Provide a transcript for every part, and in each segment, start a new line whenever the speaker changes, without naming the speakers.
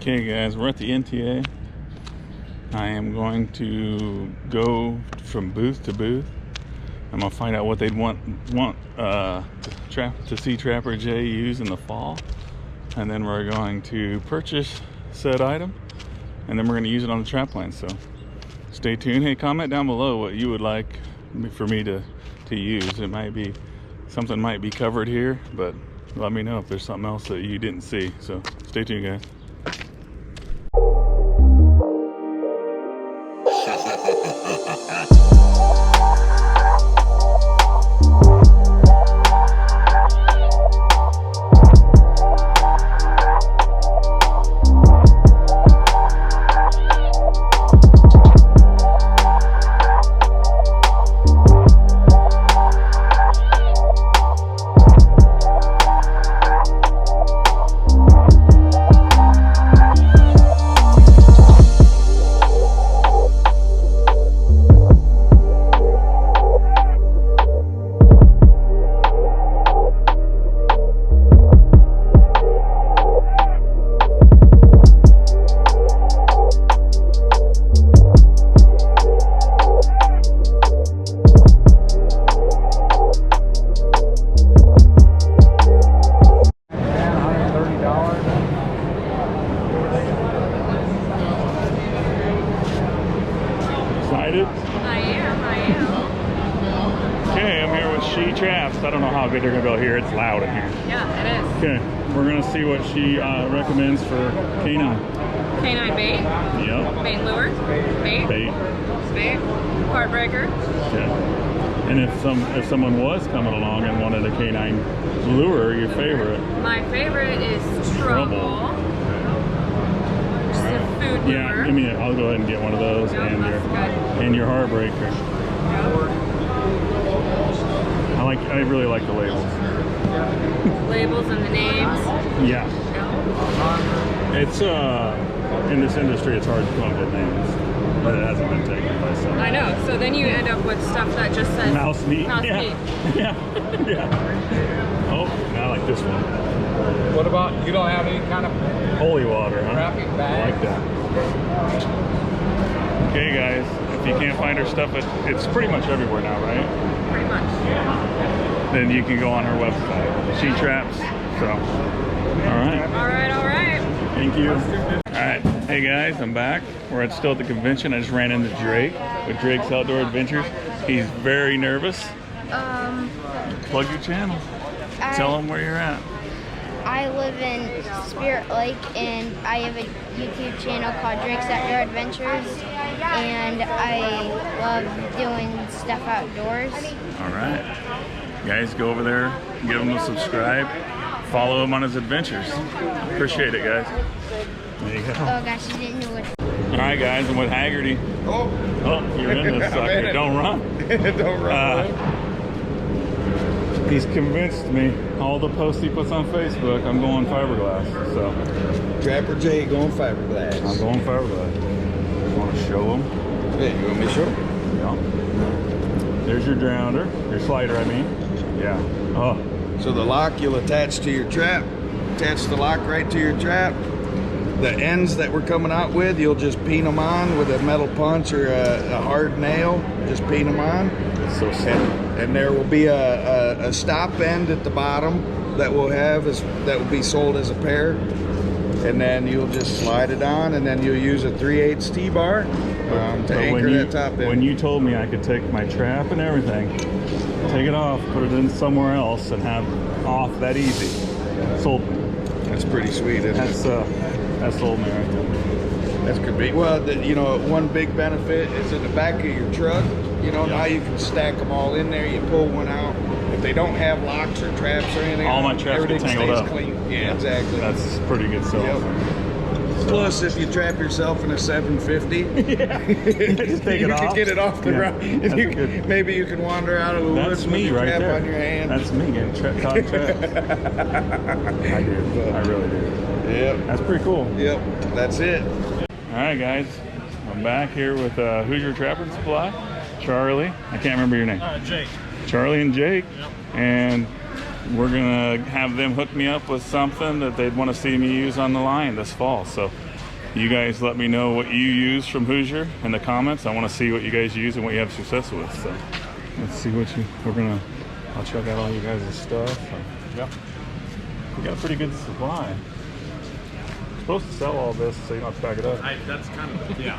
Okay guys, we're at the NTA. I am going to go from booth to booth. I'm gonna find out what they'd want to see Trapper Jay use in the fall, and then we're going to purchase said item, and then we're going to use it on the trap line. So stay tuned. Hey, comment down below what you would like for me to use. It might be something might be covered here, but let me know if there's something else that you didn't see. So stay tuned, guys. I don't know how good they're gonna go here. It's loud in here.
Yeah, it is.
Okay, we're gonna see what she recommends for Canine.
Canine bait.
Yep.
Bait lure. Bait.
Bait.
Bait. Heartbreaker.
Okay. And if someone was coming along and wanted a Canine lure, your favorite?
My favorite is Trouble. Which is a food lure.
Yeah, give me it. I'll go ahead and get one of those,
Yep,
and your Heartbreaker.
Yep.
I really like the labels.
Labels and the names.
Yeah. It's in this industry it's hard to come up with names, but it hasn't been taken by some.
I know. So then you end up with stuff that just says
Mouse meat.
Mouse
yeah.
meat.
Yeah. Yeah. Oh, I like this one.
What about, you don't have any kind of
holy water, huh?
wrapping
I
bag?
like that. Okay guys, if you can't find her stuff, it's pretty much everywhere now, right?
Pretty much.
Then you can go on her website. She traps. So, all right.
All right, all right.
Thank you. All right. Hey guys, I'm back. We're still at the convention. I just ran into Drake with Drake's Outdoor Adventures. He's very nervous. Plug your channel. Tell him where you're at.
I live in Spirit Lake, and I have a YouTube channel called Drake's Outdoor Adventures, and I love doing stuff outdoors.
All right. Guys, go over there, give him a subscribe, follow him on his adventures. Appreciate it, guys. There you go.
Oh gosh, you didn't know what.
All right, guys, I'm with Haggerty. Oh, you're in this sucker. Don't run.
Don't run.
He's convinced me. All the posts he puts on Facebook, I'm going fiberglass. So,
Trapper Jay going fiberglass.
I'm going fiberglass. Want to show him?
Hey, you want me to show?
Yeah. There's your grounder, your slider, I mean. Yeah. Oh.
So the lock you'll attach to your trap. Attach the lock right to your trap. The ends that we're coming out with, you'll just peen them on with a metal punch or a hard nail. Just peen them on.
It's so simple.
And there will be a stop end at the bottom that we'll have that will be sold as a pair. And then you'll just slide it on, and then you'll use a 3/8 T-bar to anchor that top end.
When you told me I could take my trap and everything, take it off, put it in somewhere else, and have off that easy, sold me.
That's pretty sweet, isn't it?
That sold me right there.
That's could be. Well, you know, one big benefit is in the back of your truck. You know, now you can stack them all in there. You pull one out. If they don't have locks or traps or anything,
all my traps get tangled up.
Clean. Yeah, exactly.
That's pretty good stuff.
Yep. Plus, if you trap yourself in a 750,
just take it off.
You can get it off the ground. Maybe you can wander out of the woods with your trap on your hand.
That's me getting caught in traps. I do. I really do.
Yep.
That's pretty cool.
Yep. That's it.
All right, guys. I'm back here with Hoosier Trapper Supply. Charlie. I can't remember your name.
Jake.
Charlie and Jake.
Yep.
And we're gonna have them hook me up with something that they'd want to see me use on the line this fall. So You guys let me know what you use from Hoosier in the comments. I want to see what you guys use and what you have success with. So let's see what I'll check out all you guys' stuff. Yep. We got a pretty good supply. You're supposed to sell all this so you don't have to pack it up.
That's kind of, yeah.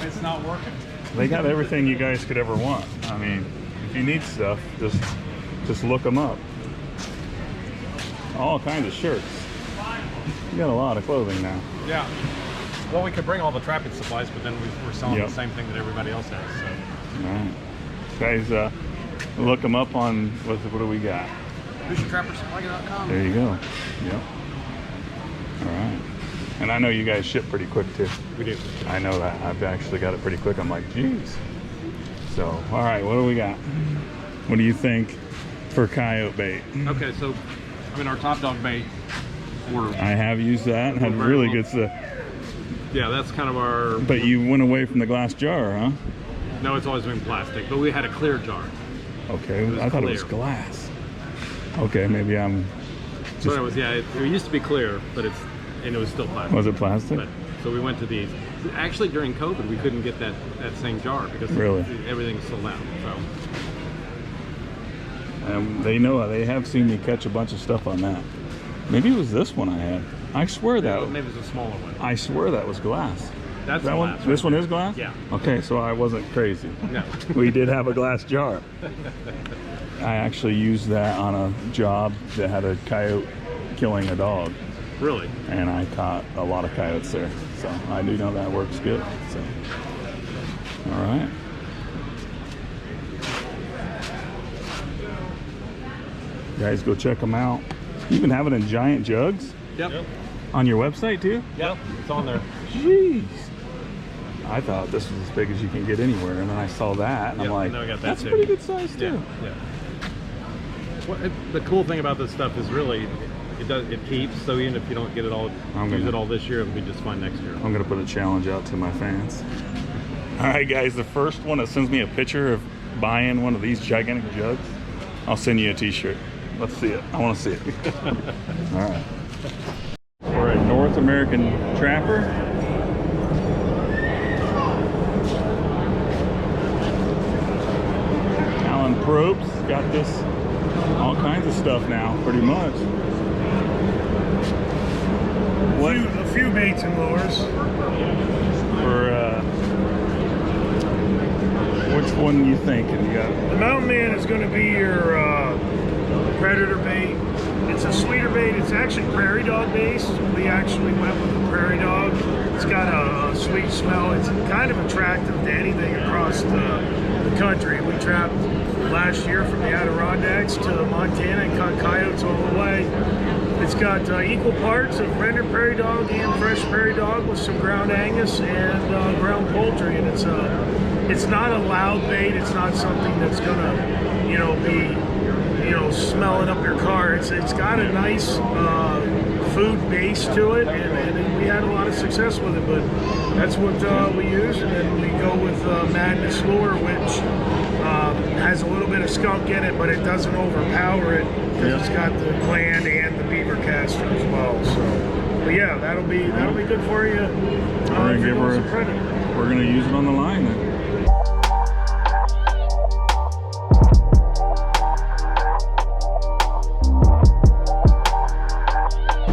It's not working.
They got everything you guys could ever want. I mean, if you need stuff, just look them up. All kinds of shirts. You got a lot of clothing now.
Yeah. Well, we could bring all the trapping supplies, but then we're selling the same thing that everybody else has. So.
All right. Guys, look them up on, what do we got?
HoosierTrapperSupply.com.
There you go. Yep. All right. And I know you guys ship pretty quick too.
We do.
I know that. I've actually got it pretty quick. I'm like, geez. So, all right, what do we got? What do you think for coyote bait?
Okay, so, I mean, our top dog bait,
I have used that and had really good stuff.
Yeah, that's kind of our...
But you went away from the glass jar, huh?
No, it's always been plastic, but we had a clear jar.
Okay, I thought it was glass. Okay, maybe I'm just...
So anyways, yeah, it used to be clear, but it was still plastic.
Was it plastic?
But, so we went to these. Actually, during COVID, we couldn't get that same jar because everything's sold out. So.
They have seen me catch a bunch of stuff on that. Maybe it was this one I had. I swear that.
Maybe it was a smaller one.
I swear that was glass.
That's
that
glass,
one.
right?
This one is glass.
Yeah.
Okay, so I wasn't crazy.
No.
We did have a glass jar. I actually used that on a job that had a coyote killing a dog.
Really?
And I caught a lot of coyotes there. So I do know that works good. So, all right. Guys, go check them out. You can have it in giant jugs?
Yep.
On your website too?
Yep, it's on there.
Jeez. I thought this was as big as you can get anywhere, and then I saw that, and I'm like, that's a pretty good size too.
Yeah. Well, the cool thing about this stuff is really, it keeps, so even if you don't get it all, use it all this year, it'll be just fine next year.
I'm gonna put a challenge out to my fans. All right, guys, the first one that sends me a picture of buying one of these gigantic jugs, I'll send you a t-shirt. Let's see it. I want to see it. All right. We're at North American Trapper. Alan Probst got this, all kinds of stuff now, pretty much.
A few baits and lures.
For which one you thinking? You got
the Mountain Man is going to be your predator bait. It's a sweeter bait. It's actually prairie dog based. We actually went with the prairie dog. It's got a sweet smell. It's kind of attractive to anything across the country. We trapped last year from the Adirondacks to Montana and caught coyotes all the way. It's got equal parts of rendered prairie dog and fresh prairie dog with some ground Angus and ground poultry. And it's not a loud bait. It's not something that's gonna, be, smelling up your car. It's got a nice food base to it, and we had a lot of success with it. But that's what we use, and then we go with Madness Lure, which has a little bit of skunk in it, but it doesn't overpower it because it's got the gland and the beaver caster as well. So, but yeah, that'll be good for you.
We're gonna use it on the line then.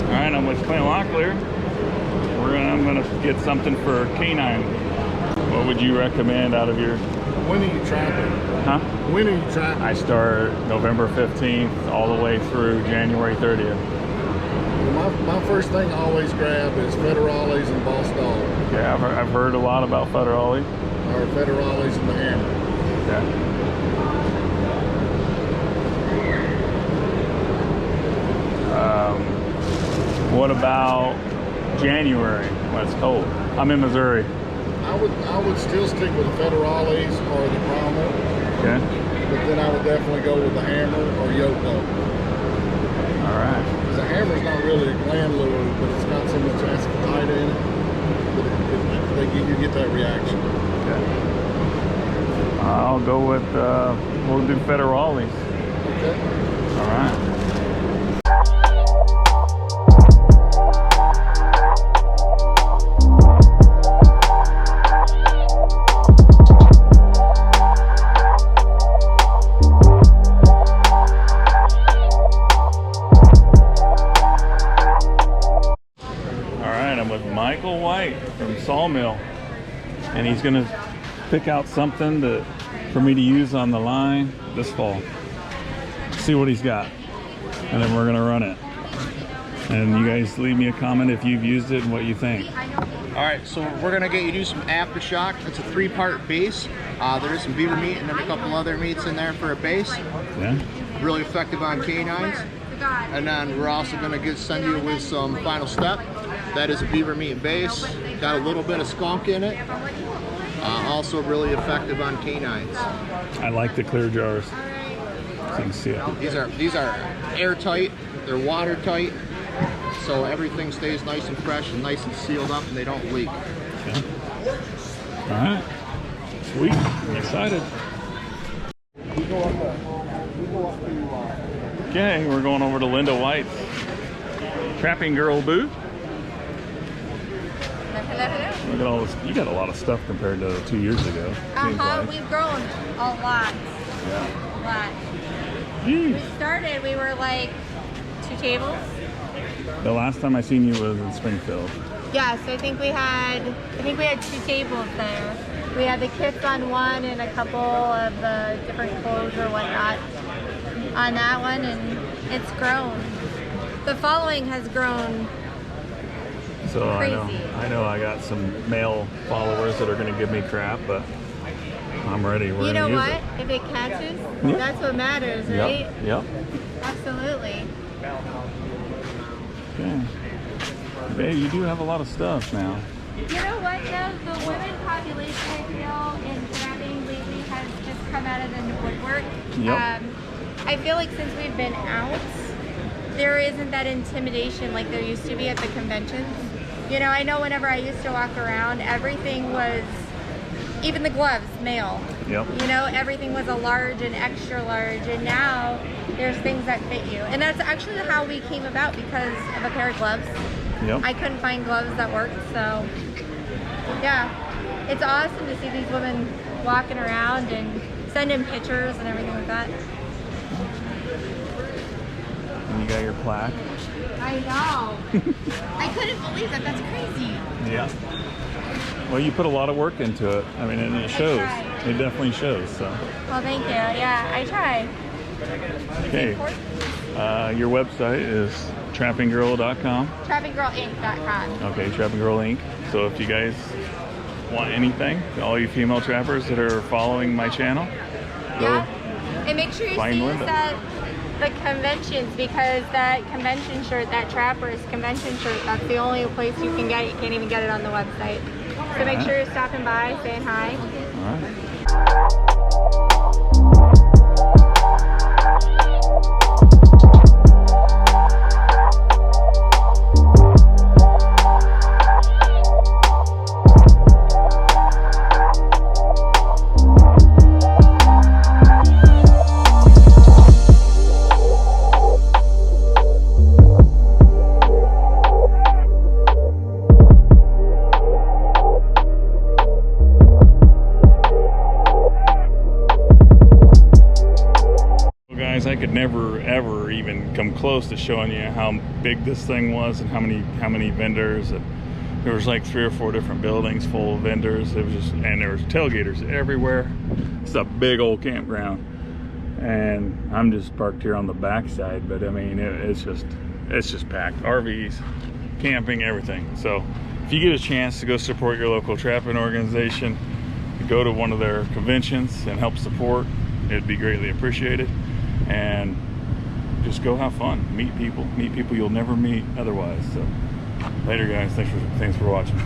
Alright, I'm with Locklear. I'm gonna get something for Canine. What would you recommend out of your...
When are you trapping?
Huh?
When are you trapping?
I start November 15th all the way through January 30th.
My first thing I always grab is Federales and Boss Dog.
Yeah, I've heard a lot about Federale.
Or Federales and the Hammer.
Yeah. What about January when it's cold? I'm in Missouri.
I would still stick with the Federales or the Primal.
Okay.
But then I would definitely go with the Hammer or Yoke Dog.
All right.
Because the Hammer's not really a gland lure, but it's got so much aspartame in it that you get that reaction.
Okay. I'll go with, we'll do Federales.
Okay.
All right. with Michael White from Sawmill, and he's gonna pick out something for me to use on the line this fall. See what he's got, and then we're gonna run it. And you guys leave me a comment if you've used it and what you think.
All right, so we're gonna get you to do some aftershock. It's a 3-part base. There is some beaver meat and then a couple other meats in there for a base.
Yeah.
Really effective on canines. And then we're also gonna send you with some final step. That is a beaver meat base. Got a little bit of skunk in it. Also really effective on canines.
I like the clear jars. So you can see it.
These are airtight. They're watertight. So everything stays nice and fresh and nice and sealed up, and they don't leak.
Okay. All right. Sweet. I'm excited. Okay, we're going over to Linda White's Trapping Girl booth. Look at all this. You got a lot of stuff compared to 2 years ago. Like.
We've grown a lot.
Yeah.
A lot.
Jeez.
We started, we were like 2 tables.
The last time I seen you was in Springfield.
Yeah, so I think we had 2 tables there. We had the kits on one and a couple of the different clothes or whatnot on that one, and it's grown. The following has grown.
So
crazy.
I know I got some male followers that are going to give me crap, but I'm ready. We're
You know
use
what?
it.
If it catches,
Yep.
that's what matters, right?
Yep.
Absolutely.
Okay. Babe, you do have a lot of stuff now.
You know what, though? The women population, I feel, in trapping lately has just come out of the woodwork.
Yep.
I feel like since we've been out, there isn't that intimidation like there used to be at the conventions. You know, I know whenever I used to walk around, everything was, even the gloves, male.
Yep.
You know, everything was a large and extra large, and now there's things that fit you. And that's actually how we came about, because of a pair of gloves.
Yep.
I couldn't find gloves that worked, so yeah. It's awesome to see these women walking around and sending pictures and everything like that.
And you got your plaque.
I know. I couldn't believe that. That's crazy.
Yeah. Well, you put a lot of work into it. I mean, and it shows.
tried.
It definitely shows. So.
Well, thank you. Yeah, I try.
Okay. Your website is trappinggirl.com.
TrappingGirlInc.com.
Okay, Trapping Girl Inc. So if you guys want anything, all you female trappers that are following my channel, go
Yeah. And make sure you
find
see us
Linda.
at the conventions, because that convention shirt, that Trappers convention shirt, that's the only place you can get it. You can't even get it on the website. So make sure you're stopping by, saying hi.
All right. I could never ever even come close to showing you how big this thing was and how many vendors. And there was like 3 or 4 different buildings full of vendors. It was just, and there was tailgaters everywhere. It's a big old campground, and I'm just parked here on the backside. But I mean, it's just packed. RVs, camping, everything. So if you get a chance to go support your local trapping organization, go to one of their conventions and help support, it'd be greatly appreciated. And just go have fun, meet people you'll never meet otherwise. So later, guys. Thanks for watching.